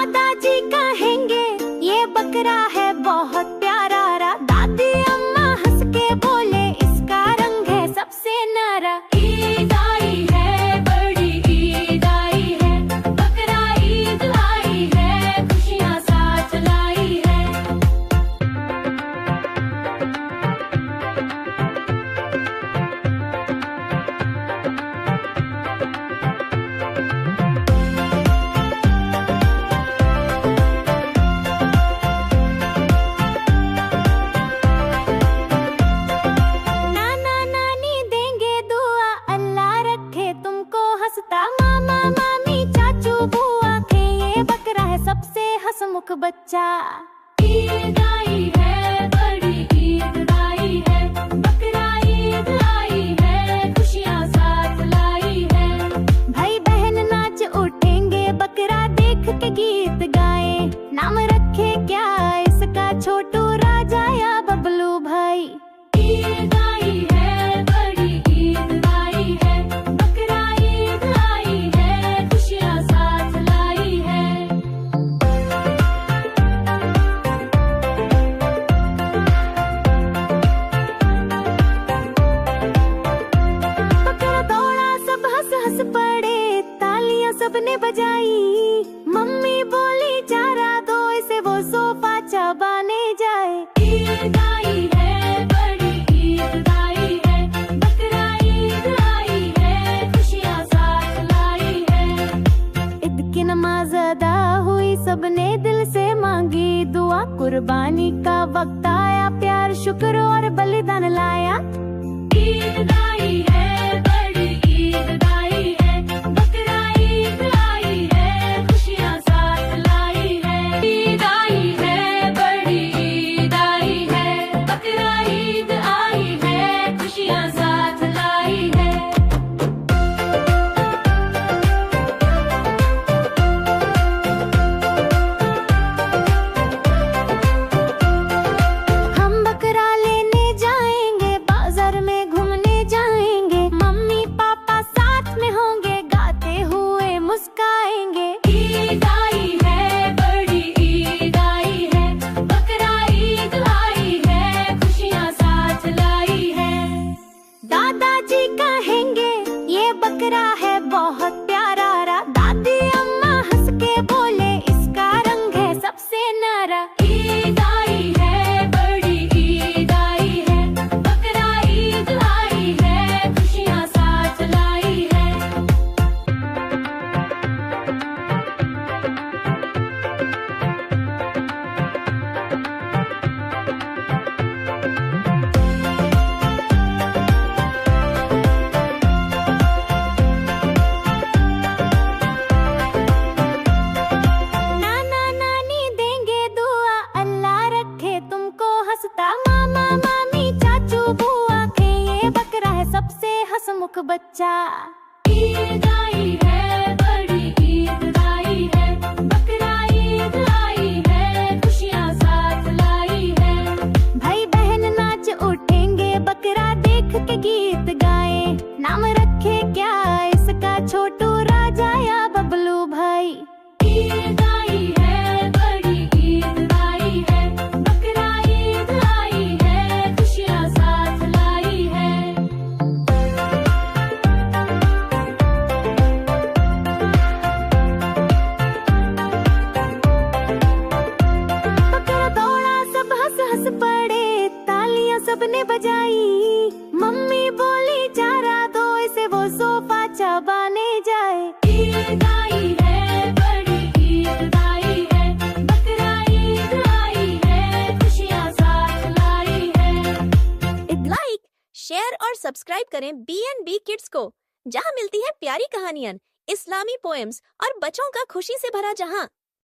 दादाजी कहेंगे ये बकरा है बहुत प्यारा रा। दादी अम्मा हंस के बोले इसका रंग है सबसे न्यारा। ईद आई है बड़ी ईद आई है, बकरा ईद आई है, खुशियाँ साथ लाई है। मामा मामी चाचू बुआ के ये बकरा है सबसे हंसमुख बच्चा। ईद आई है बड़ी ईद आई है, बकरा ईद आई है, खुशियाँ साथ लाई है। भाई बहन नाच उठेंगे बकरा देख के गीत गाए। नाम रखे क्या इसका छोटू राजा या बबलू भाई। ईद आई है बड़ी ईद आई है, सबने बजाई। मम्मी बोली चारा दो इसे वो सोफा चबाने जाए। ईद आई है बड़ी ईद आई है, बकरा ईद आई है, खुशियाँ साथ लाई है। ईद की नमाज अदा हुई सबने दिल से मांगी दुआ। कुर्बानी का वक्त आया प्यार शुक्र और बलिदान लाया। ईद आई है बड़ी ईद आई है, दादाजी कहेंगे ये बकरा है बहुत प्यारा रा। दादी अम्मा हंस के बोले इसका रंग है सबसे न्यारा। ईद आई है बड़ी ईद आई है, बकरा ईद आई है, खुशियाँ साथ लाई है। मामा मामी चाचू बुआ के ये बकरा है सबसे हंसमुख बच्चा। ईद आई है बड़ी ईद आई है, बकरा ईद आई है, खुशियाँ साथ लाई है। भाई बहन नाच उठेंगे बकरा देख के गीत गाए। नाम रखे क्या इसका छोटू राजा या बबलू भाई। ईद आई है बड़ी ईद आई है, सबने बजाई। मम्मी बोली चारा दो इसे वो सोफा चबाने जाए। ईद आई है बड़ी ईद आई है, बकरा ईद आई है, खुशियाँ साथ लाई है। लाइक, शेयर और सब्सक्राइब करें BNB किड्स को, जहां मिलती है प्यारी कहानियां, इस्लामी पोएम्स और बच्चों का खुशी से भरा जहां।